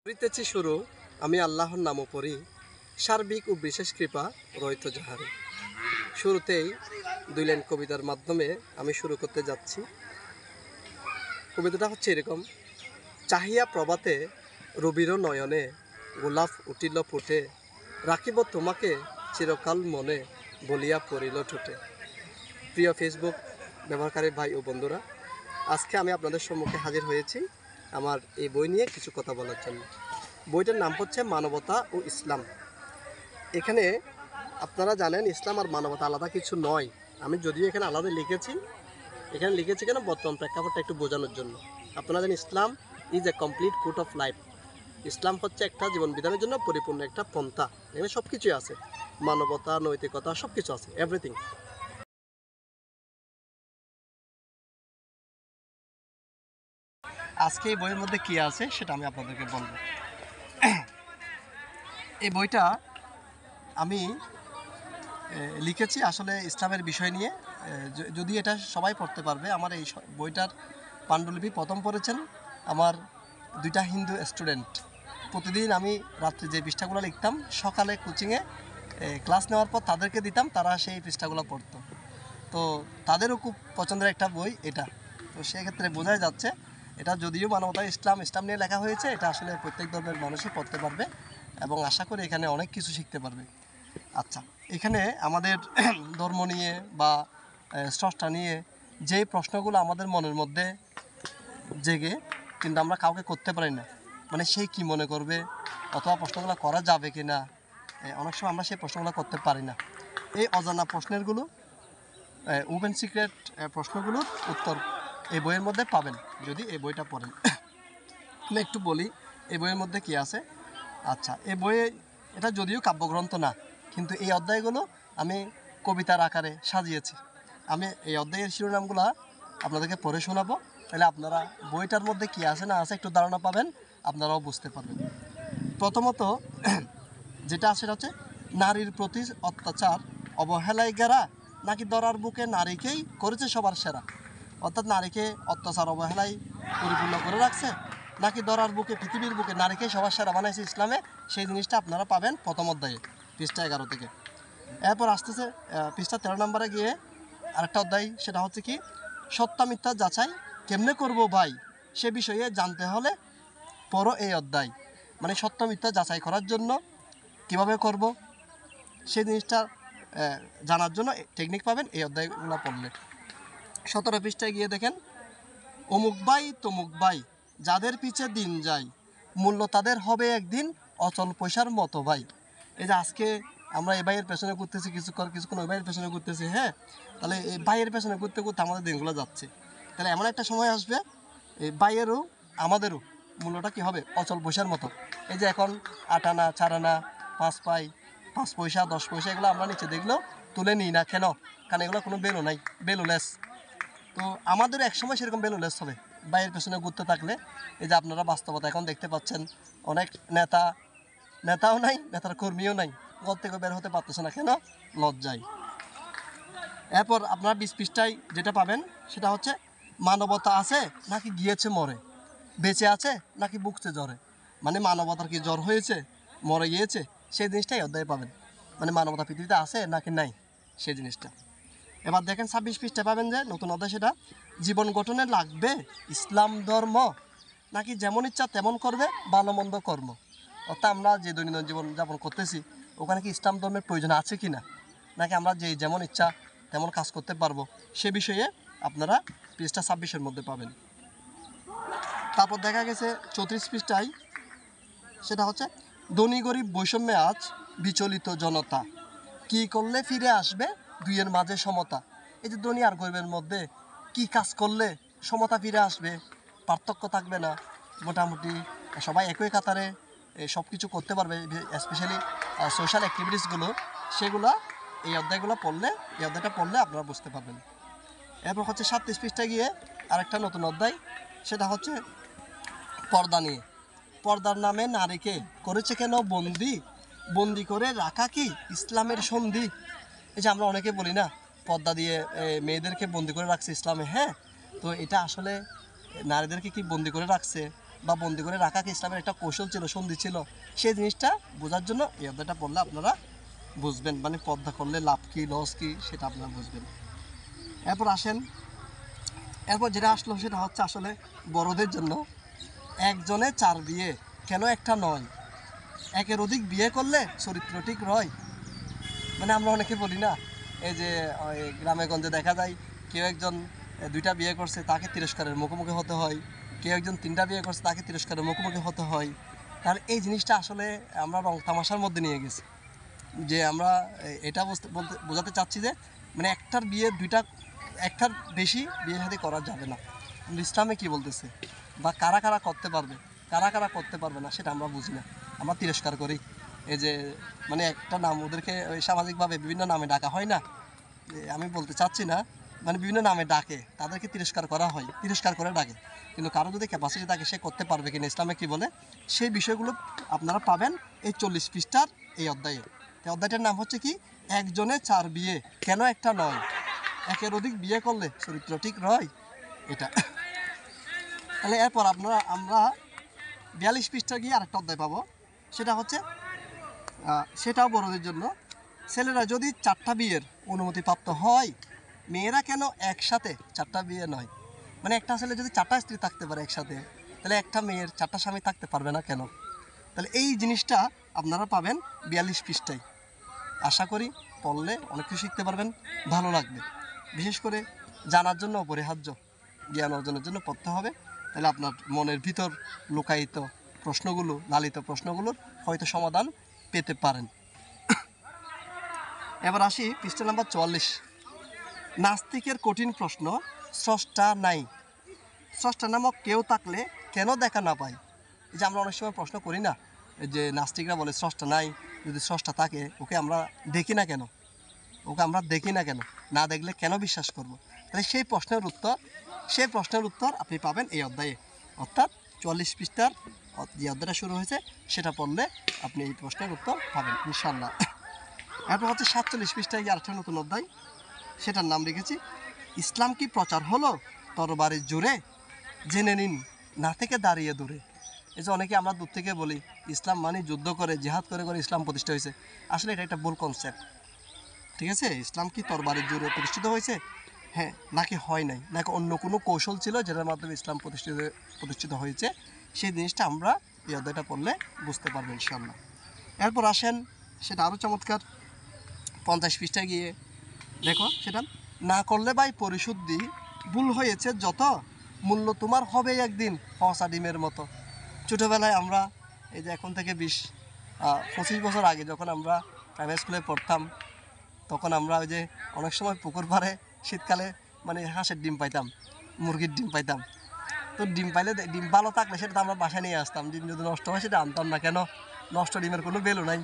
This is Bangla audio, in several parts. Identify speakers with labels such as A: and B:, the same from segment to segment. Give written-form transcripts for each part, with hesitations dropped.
A: করিতেছি শুরু আমি আল্লাহর নামও পড়ি, সার্বিক ও বিশেষ কৃপা রয়ত যাহারে। শুরুতেই দুই লাইন কবিতার মাধ্যমে আমি শুরু করতে যাচ্ছি। কবিতাটা হচ্ছে এরকম: চাহিয়া প্রভাতে রবির নয়নে, গোলাপ উঠিল ফুটে, রাখিব তোমাকে চিরকাল মনে, বলিয়া পড়িল ঠোঁটে। প্রিয় ফেসবুক ব্যবহারকারী ভাই ও বন্ধুরা, আজকে আমি আপনাদের সম্মুখে হাজির হয়েছি আমার এই বই নিয়ে কিছু কথা বলার জন্য। বইটার নাম হচ্ছে মানবতা ও ইসলাম। এখানে আপনারা জানেন ইসলাম আর মানবতা আলাদা কিছু নয়। আমি যদিও এখানে আলাদা লিখেছি, এখানে লিখেছি কেন বর্তমান প্রেক্ষাপটটা একটু বোঝানোর জন্য। আপনারা জানেন Islam is a complete code of life. ইসলাম হচ্ছে একটা জীবন বিধানের জন্য পরিপূর্ণ একটা পন্থা। এখানে সব কিছুই আছে, মানবতা, নৈতিকতা, সব কিছু আছে, এভরিথিং। আজকে এই বইয়ের মধ্যে কী আছে সেটা আমি আপনাদেরকে বলবো। এই বইটা আমি লিখেছি আসলে ইসলামের বিষয় নিয়ে। যদি এটা সবাই পড়তে পারবে। আমার এই বইটার পাণ্ডুলিপি প্রথম পড়েছেন আমার দুইটা হিন্দু স্টুডেন্ট। প্রতিদিন আমি রাত্রে যে পৃষ্ঠাগুলো লিখতাম, সকালে কোচিংয়ে ক্লাস নেওয়ার পর তাদেরকে দিতাম, তারা সেই পৃষ্ঠাগুলো পড়তো। তো তাদেরও খুব পছন্দের একটা বই এটা। তো সেক্ষেত্রে বোঝাই যাচ্ছে এটা যদিও মানবতা ইসলাম নিয়ে লেখা হয়েছে, এটা আসলে প্রত্যেক ধর্মের মানুষই পড়তে পারবে এবং আশা করি এখানে অনেক কিছু শিখতে পারবে। আচ্ছা, এখানে আমাদের ধর্ম নিয়ে বা স্রষ্টা নিয়ে যে প্রশ্নগুলো আমাদের মনের মধ্যে জেগে কিন্তু আমরা কাউকে করতে পারি না, মানে সেই কি মনে করবে অথবা প্রশ্নগুলো করা যাবে কি না, অনেক সময় আমরা সেই প্রশ্নগুলো করতে পারি না। এই অজানা প্রশ্নেরগুলো, ওপেন সিক্রেট প্রশ্নগুলোর উত্তর এই বইয়ের মধ্যে পাবেন যদি এই বইটা পড়েন। আমি একটু বলি এই বইয়ের মধ্যে কি আছে। আচ্ছা, এই বইয়ে এটা যদিও কাব্যগ্রন্থ না, কিন্তু এই অধ্যায়গুলো আমি কবিতার আকারে সাজিয়েছি। আমি এই অধ্যায়ের শিরোনামগুলো আপনাদেরকে পড়ে শোনাবো, তাহলে আপনারা বইটার মধ্যে কি আছে না আছে একটু ধারণা পাবেন, আপনারাও বুঝতে পারবেন। প্রথমত যেটা আছে সেটা হচ্ছে নারীর প্রতি অত্যাচার অবহেলায় গেরা, নাকি দরার বুকে নারীকেই করেছে সবার সেরা। অর্থাৎ নারীকে অত্যাচার অবহেলায় পরিপূর্ণ করে রাখছে, নাকি দরার বুকে পৃথিবীর বুকে নারীকে সবার সেরা বানাইছে ইসলামে, সেই জিনিসটা আপনারা পাবেন প্রথম অধ্যায়ে পৃষ্ঠা 11 থেকে। এরপর আসতেছে পৃষ্ঠা 13 নম্বরে গিয়ে আরেকটা অধ্যায়, সেটা হচ্ছে কি সত্য মিথ্যা যাচাই কেমনে করব ভাই, সে বিষয়ে জানতে হলে পড়ো এই অধ্যায়। মানে সত্য মিথ্যা যাচাই করার জন্য কিভাবে করব সেই জিনিসটা জানার জন্য টেকনিক পাবেন এই অধ্যায়গুলো পড়লে। 17 পৃষ্ঠায় গিয়ে দেখেন, অমুক ভাই তমুক ভাই যাদের পিছে দিন যায়, মূল্য তাদের হবে একদিন অচল পয়সার মতো ভাই। এই যে আজকে আমরা এই ভাইয়ের পেছনে ঘুরতেছি, কিছুক্ষণ ওই ভাইয়ের পেছনে ঘুরতেছি, হ্যাঁ, তাহলে এই ভাইয়ের পেছনে ঘুরতে ঘুরতে আমাদের দিনগুলো যাচ্ছে। তাহলে এমন একটা সময় আসবে এই ভাইয়েরও আমাদেরও মূল্যটা কী হবে, অচল পয়সার মতো। এই যে এখন 8 আনা 4 আনা 5 পাই 5 পয়সা 10 পয়সা এগুলো আমরা নিচে দেখলেও তুলে নিই না কেন? কারণ এগুলো কোনো ভ্যালু নাই, ভ্যালুলেস। তো আমাদেরও একসময় সেরকম ভ্যালুলেস হবে বাইরের পেছনে ঘুরতে থাকলে। এই যে আপনারা বাস্তবতা এখন দেখতে পাচ্ছেন, অনেক নেতাও নাই, নেতার কর্মীও নাই, ঘর থেকে বের হতে পারতেছে না কেন? লজ্জায়। এরপর আপনারা 20 পৃষ্ঠায় যেটা পাবেন সেটা হচ্ছে মানবতা আছে নাকি গিয়েছে মরে, বেঁচে আছে নাকি বুকছে জ্বরে। মানে মানবতার কি জ্বর হয়েছে, মরে গিয়েছে, সেই জিনিসটাই অধ্যায়ে পাবেন। মানে মানবতা পৃথিবীতে আছে নাকি নাই সেই জিনিসটা। এবার দেখেন 26 পৃষ্ঠায় পাবেন যে নতুন অধ্যায়, সেটা জীবন গঠনে লাগবে ইসলাম ধর্ম, নাকি যেমন ইচ্ছা তেমন করবে ভালো মন্দ কর্ম। অর্থাৎ আমরা যে দৈনন্দিন জীবন যাপন করতেছি ওখানে কি ইসলাম ধর্মের প্রয়োজন আছে কি না, নাকি আমরা যেমন ইচ্ছা তেমন কাজ করতে পারবো, সে বিষয়ে আপনারা পৃষ্ঠা 26-এর মধ্যে পাবেন। তারপর দেখা গেছে 34 পৃষ্ঠায় সেটা হচ্ছে ধনী গরিব বৈষম্যে আজ বিচলিত জনতা, কি করলে ফিরে আসবে দুইয়ের মাঝে সমতা। এই যে ধনী আর গরিবের মধ্যে কি কাজ করলে সমতা ফিরে আসবে, পার্থক্য থাকবে না, মোটামুটি সবাই একই কাতারে সব কিছু করতে পারবে, স্পেশালি সোশ্যাল অ্যাক্টিভিটিসগুলো, সেগুলো এই অধ্যায়টা পড়লে আপনারা বুঝতে পারবেন। এরপর হচ্ছে 37 পৃষ্ঠায় গিয়ে আরেকটা নতুন অধ্যায়, সেটা হচ্ছে পর্দা নিয়ে। পর্দার নামে নারীকে করেছে কেন বন্দি করে রাখা কি ইসলামের সন্ধি। এই যে আমরা অনেকে বলি না পর্দা দিয়ে মেয়েদেরকে বন্দি করে রাখছে ইসলামে, হ্যাঁ, তো এটা আসলে নারীদেরকে কি বন্দি করে রাখছে বা বন্দি করে রাখাকে ইসলামের একটা কৌশল ছিল, সন্ধি ছিল, সেই জিনিসটা বোঝার জন্য এই অধ্যায়টা পড়লে আপনারা বুঝবেন, মানে পর্দা করলে লাভ কী লস কী সেটা আপনারা বুঝবেন। এরপর আসেন, এরপর যেটা আসলো সেটা হচ্ছে আসলে বড়দের জন্য একজনে 4 বিয়ে কেন একটা নয়, একের অধিক বিয়ে করলে চরিত্র ঠিক রয়। মানে আমরা অনেকে বলি না, এই যে ওই গ্রামে গঞ্জে দেখা যায় কেউ একজন 2টা বিয়ে করছে তাকে তিরস্কারের মুখোমুখি হতে হয়, কেউ একজন 3টা বিয়ে করছে তাকে তিরস্কারের মুখোমুখি হতে হয়। তাহলে এই জিনিসটা আসলে আমরা রং তামাশার মধ্যে নিয়ে গেছি, যে আমরা এটা বোঝাতে চাচ্ছি যে মানে একটার বিয়ে 2টা, একটার বেশি বিয়ে শাদী করা যাবে না। ইসলামে কি বলতেছে বা কারা কারা করতে পারবে, কারা কারা করতে পারবে না সেটা আমরা বুঝি না, আমরা তিরস্কার করি। এই যে মানে একটা নাম ওদেরকে ওই সামাজিকভাবে বিভিন্ন নামে ডাকা হয় না, আমি বলতে চাচ্ছি না, মানে বিভিন্ন নামে ডাকে, তাদেরকে তিরস্কার করা হয়, তিরস্কার করে ডাকে। কিন্তু কারো যদি ক্যাপাসিটি থাকে সে করতে পারবে কিনা, ইসলামে কী বলে সেই বিষয়গুলো আপনারা পাবেন এই 40 পৃষ্ঠার এই অধ্যায়ে। এই অধ্যায়টার নাম হচ্ছে কি, একজনে 4 বিয়ে কেন একটা নয়, একের অধিক বিয়ে করলে চরিত্র ঠিক রয়, এটা। তাহলে এরপর আমরা 42 পৃষ্ঠা গিয়ে আরেকটা অধ্যায় পাবো, সেটা হচ্ছে সেটাও বড়দের জন্য, ছেলেরা যদি 4টা বিয়ের অনুমতিপ্রাপ্ত হয়, মেয়েরা কেন একসাথে 4টা বিয়ে নয়। মানে একটা ছেলে যদি 4টা স্ত্রী থাকতে পারে একসাথে, তাহলে একটা মেয়ের 4টা স্বামী থাকতে পারবে না কেন। তাহলে এই জিনিসটা আপনারা পাবেন 42 পৃষ্ঠায়। আশা করি পড়লে অনেক কিছু শিখতে পারবেন, ভালো লাগবে। বিশেষ করে জানার জন্য অপরিহার্য, জ্ঞান অর্জনের জন্য পড়তে হবে। তাহলে আপনার মনের ভিতর লুকায়িত প্রশ্নগুলো, লালিত প্রশ্নগুলোর হয়তো সমাধান পেতে পারেন। এবার আসি পৃষ্ঠা নাম্বার 44। নাস্তিকের কঠিন প্রশ্ন, স্রষ্টা নাই, স্রষ্টা নামক কেউ থাকলে কেন দেখা না পায়। এই যে আমরা অনেক সময় প্রশ্ন করি না, যে নাস্তিকরা বলে স্রষ্টা নাই, যদি স্রষ্টা থাকে ওকে আমরা দেখি না কেন, ওকে আমরা দেখি না কেন, না দেখলে কেন বিশ্বাস করব। তাহলে সেই প্রশ্নের উত্তর আপনি পাবেন এই অধ্যায়ে, অর্থাৎ 44 পৃষ্ঠার যে অধ্যায়টা শুরু হয়েছে সেটা পড়লে আপনি এই প্রশ্নের উত্তর পাবেন ইনশাআল্লাহ। এরপর হচ্ছে 47 পৃষ্ঠায় গিয়ে আরেকটা নতুন অধ্যায়, সেটার নাম রেখেছি ইসলাম কি প্রচার হলো তরবারির জোরে, জেনে নিন না থেকে দাঁড়িয়ে দূরে। এই যে অনেকে আমরা দূর থেকে বলি ইসলাম মানে যুদ্ধ করে জিহাদ করে করে ইসলাম প্রতিষ্ঠা হয়েছে, আসলে এটা একটা ভুল কনসেপ্ট। ঠিক আছে, ইসলাম কি তরবারির জোরে প্রতিষ্ঠিত হয়েছে, হ্যাঁ, নাকি হয় নাই, নাকি অন্য কোনো কৌশল ছিল যেটার মাধ্যমে ইসলাম প্রতিষ্ঠিত হয়েছে, সেই জিনিসটা আমরা এই অধ্যায়টা পড়লে বুঝতে পারবো ইনশাআল্লাহ। এরপর আসেন, সেটা আরও চমৎকার, 50 পৃষ্ঠায় গিয়ে দেখো, সেটা না করলে ভাই পরিশুদ্ধি, ভুল হয়েছে যত, মূল্য তোমার হবে একদিন পচা ডিমের মতো। ছোটোবেলায় আমরা এই যে এখন থেকে 25 বছর আগে যখন আমরা প্রাইমারি স্কুলে পড়তাম, তখন আমরা ওই যে অনেক সময় পুকুর পাড়ে শীতকালে মানে হাঁসের ডিম পাইতাম, মুরগির ডিম পাইতাম। তো ডিম পাইলে, ডিম ভালো থাকলে সেটা তো আমরা বাসায় নিয়ে আসতাম, ডিম যদি নষ্ট হয় সেটা আনতাম না, কেন, নষ্ট ডিমের কোনো ভ্যালু নাই,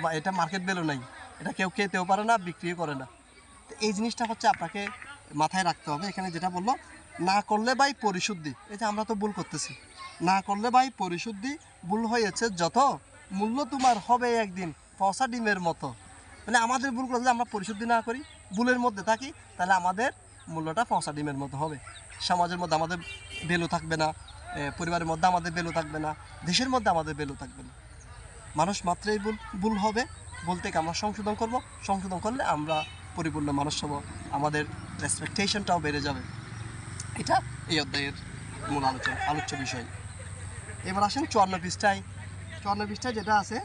A: বা এটা মার্কেট ভ্যালু নাই, এটা কেউ খেতেও পারে না, বিক্রিও করে না। তো এই জিনিসটা হচ্ছে আপনাকে মাথায় রাখতে হবে। এখানে যেটা বললো, না করলে ভাই পরিশুদ্ধি, এই যে আমরা তো ভুল করতেছি, না করলে ভাই পরিশুদ্ধি, ভুল হয়েছে যত, মূল্য তোমার হবে একদিন পচা ডিমের মতো। মানে আমাদের ভুলগুলো যদি আমরা পরিশুদ্ধি না করি, ভুলের মধ্যে থাকি, তাহলে আমাদের মূল্যটা পচা ডিমের মতো হবে। সমাজের মধ্যে আমাদের ভ্যালু থাকবে না, পরিবারের মধ্যে আমাদের ভ্যালু থাকবে না, দেশের মধ্যে আমাদের ভ্যালু থাকবে না। মানুষ মাত্রই ভুল হবে, ভুল থেকে আমরা সংশোধন করব, সংশোধন করলে আমরা পরিপূর্ণ মানুষ হব, আমাদের রেসপেকটেশনটাও বেড়ে যাবে। এটা এই অধ্যায়ের মূল আলোচ্য বিষয়। এবার আসেন 54 পৃষ্ঠায় যেটা আছে,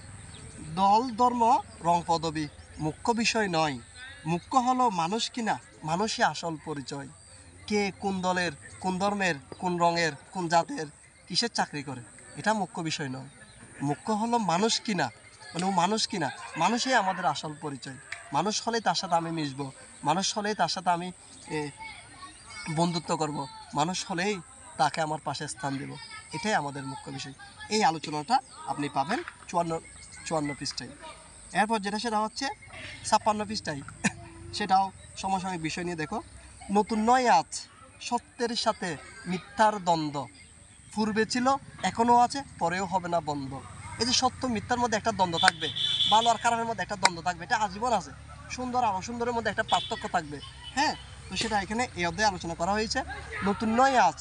A: দল ধর্ম রং পদবী মুখ্য বিষয় নয়, মুখ্য হলো মানুষ কিনা, মানুষই আসল পরিচয়। কে কোন দলের, কোন ধর্মের, কোন রঙের, কোন জাতের, কিসের চাকরি করে, এটা মুখ্য বিষয় নয়। মুখ্য হলো মানুষ কিনা, মানে ও মানুষ কিনা, মানুষই আমাদের আসল পরিচয়। মানুষ হলেই তার সাথে আমি মিশবো, মানুষ হলেই তার সাথে আমি বন্ধুত্ব করব, মানুষ হলেই তাকে আমার পাশে স্থান দেব, এটাই আমাদের মুখ্য বিষয়। এই আলোচনাটা আপনি পাবেন 54 পৃষ্ঠায়। এরপর যেটা সেটা হচ্ছে 56 পৃষ্ঠায়, সেটাও সমসাময়িক বিষয় নিয়ে দেখো, নতুন নয় আজ সত্যের সাথে মিথ্যার দ্বন্দ্ব, পূর্বে ছিল এখনও আছে পরেও হবে না বন্ধ। এই যে সত্য মিথ্যার মধ্যে একটা দ্বন্দ্ব থাকবে, ভালো আর খারাপের মধ্যে একটা দ্বন্দ্ব থাকবে, এটা আজীবন আছে। সুন্দর আর অসুন্দরের মধ্যে একটা পার্থক্য থাকবে, হ্যাঁ, তো সেটা এখানে এই অধ্যায়ে আলোচনা করা হয়েছে। নতুন নয় আজ,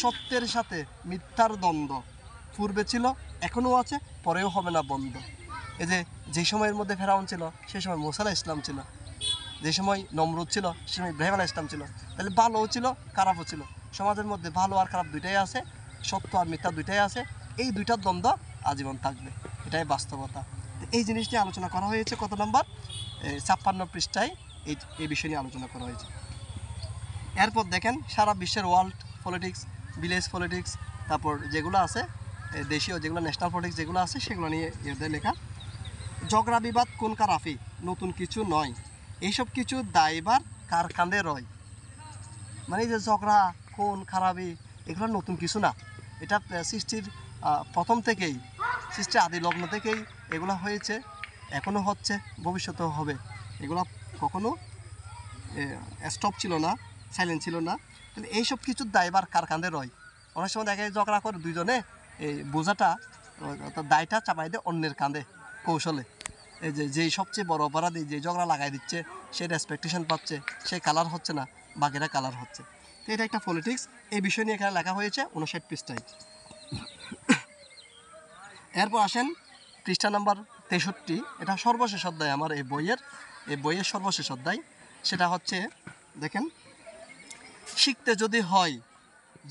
A: সত্যের সাথে মিথ্যার দ্বন্দ্ব পূর্বে ছিল, এখনও আছে, পরেও হবে না বন্ধ। এই যে সময়ের মধ্যে ফেরাউন ছিল সেই সময় মুসা আলাইহিস সালাম ছিল, যে সময় নমরুদ ছিল সে সময় ইব্রাহিম আলাইহিস সালাম ছিল। তাহলে ভালোও ছিল, খারাপও ছিল। সমাজের মধ্যে ভালো আর খারাপ দুইটাই আছে, সত্য আর মিথ্যা দুইটাই আছে। এই দুইটার দ্বন্দ্ব আজীবন থাকবে, এটাই বাস্তবতা। তো এই জিনিসটি আলোচনা করা হয়েছে কত নম্বর 56 পৃষ্ঠায় এই বিষয় নিয়ে আলোচনা করা হয়েছে। এরপর দেখেন সারা বিশ্বের ওয়ার্ল্ড পলিটিক্স, ভিলেজ পলিটিক্স, তারপর যেগুলো আছে দেশীয় যেগুলো ন্যাশনাল পলিটিক্স যেগুলো আছে সেগুলো নিয়ে এদের লেখা। ঝগড়া বিবাদ কোন কারাফি, নতুন কিছু নয়, এইসব কিছু দায়ভার কার কাঁধে রয়। মানে যে ঝগড়া কোন খারাপি এগুলো নতুন কিছু না, এটা সৃষ্টির প্রথম থেকেই, সৃষ্টির আদি লগ্ন থেকেই এগুলো হয়েছে, এখনও হচ্ছে, ভবিষ্যতেও হবে। এগুলো কখনো স্টপ ছিল না, সাইলেন্ট ছিল না। তাহলে এইসব কিছুর দায়ভার কার কাঁধে রয়। অনেক সময় দেখা যায় ঝগড়া করে দুইজনে এই বোঝাটা অর্থাৎ দায়টা চাপাই দেয় অন্যের কাঁধে কৌশলে। এই যেই সবচেয়ে বড় অপরাধী যে ঝগড়া লাগাই দিচ্ছে সে রেসপেকটেশন পাচ্ছে, সে কালার হচ্ছে না, বাকিরা কালার হচ্ছে। তো এটা একটা পলিটিক্স, এই বিষয় নিয়ে এখানে লেখা হয়েছে 59 পৃষ্ঠায়। এরপর আসেন পৃষ্ঠা নাম্বার 63, এটা সর্বশেষ অধ্যায় আমার এই বইয়ের সর্বশেষ অধ্যায়। সেটা হচ্ছে দেখেন, শিখতে যদি হয়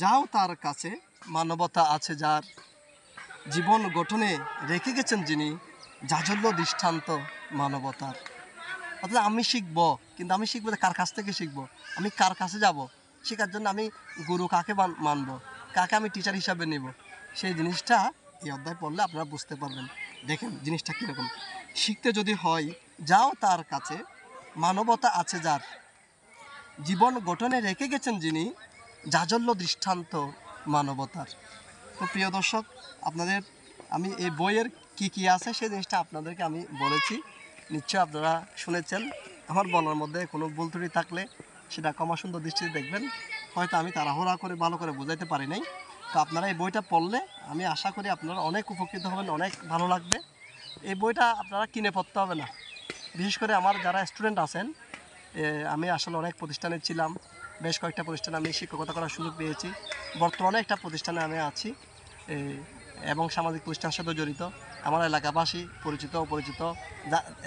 A: যাও তার কাছে, মানবতা আছে যার, জীবন গঠনে রেখে গেছেন যিনি, জাজল্য দৃষ্টান্ত মানবতার। অর্থাৎ আমি শিখবো, কিন্তু আমি শিখবো কার কাছ থেকে শিখবো, আমি কার কাছে যাব, শেখার জন্য আমি গুরু কাকে মানবো, কাকে আমি টিচার হিসাবে নেব, সেই জিনিসটা এই অধ্যায় পড়লে আপনারা বুঝতে পারবেন। দেখেন জিনিসটা কীরকম, শিখতে যদি হয় যাও তার কাছে, মানবতা আছে যার, জীবন গঠনে রেখে গেছেন যিনি, জাজল্য দৃষ্টান্ত মানবতার। তো প্রিয় দর্শক, আপনাদের আমি এই বইয়ের কি আছে সেই জিনিসটা আপনাদেরকে আমি বলেছি, নিশ্চয় আপনারা শুনেছেন। আমার বলার মধ্যে কোনো ভুল ত্রুটি থাকলে সেটা ক্ষমা সুন্দর দৃষ্টিতে দেখবেন। হয়তো আমি তাড়াহুড়া করে ভালো করে বোঝাইতে পারি নাই। তো আপনারা এই বইটা পড়লে আমি আশা করি আপনারা অনেক উপকৃত হবেন, অনেক ভালো লাগবে। এই বইটা আপনারা কিনে পড়তে হবে না। বিশেষ করে আমার যারা স্টুডেন্ট আছেন, আমি আসলে অনেক প্রতিষ্ঠানে ছিলাম, বেশ কয়েকটা প্রতিষ্ঠানে আমি শিক্ষকতা করার সুযোগ পেয়েছি। বর্তমানে একটা প্রতিষ্ঠানে আমি আছি এবং সামাজিক প্রতিষ্ঠানের সাথে জড়িত। আমার এলাকাবাসী পরিচিত অপরিচিত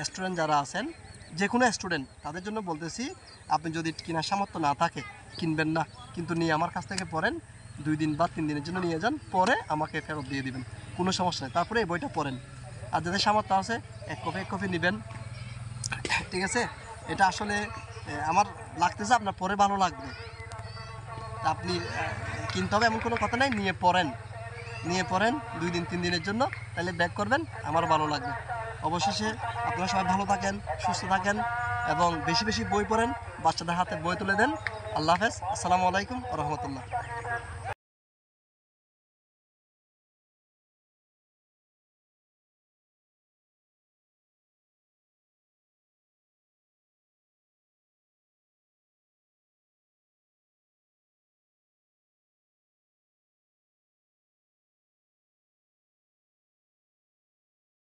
A: স্টুডেন্ট যারা আছেন, যে কোনো স্টুডেন্ট, তাদের জন্য বলতেছি আপনি যদি কেনার সামর্থ্য না থাকে কিনবেন না, কিন্তু নিয়ে আমার কাছ থেকে পড়েন, 2 দিন বা 3 দিনের জন্য নিয়ে যান, পরে আমাকে ফেরত দিয়ে দিবেন, কোনো সমস্যা নেই। তারপরে এই বইটা পড়েন। আর যাদের সামর্থ্য আছে এক কপি নেবেন, ঠিক আছে। এটা আসলে আমার লাগতেছে আপনার পরে ভালো লাগবে। আপনি কিনতে হবে এমন কোনো কথা নাই, নিয়ে পড়েন 2 দিন 3 দিনের জন্য, তাহলে ব্যাক করবেন, আমার ভালো লাগবে। অবশেষে আপনারা সবাই ভালো থাকেন, সুস্থ থাকেন এবং বেশি বেশি বই পড়েন, বাচ্চাদের হাতে বই তুলে দেন। আল্লাহ হাফেজ, আসসালামু আলাইকুম ওয়া রাহমাতুল্লাহ।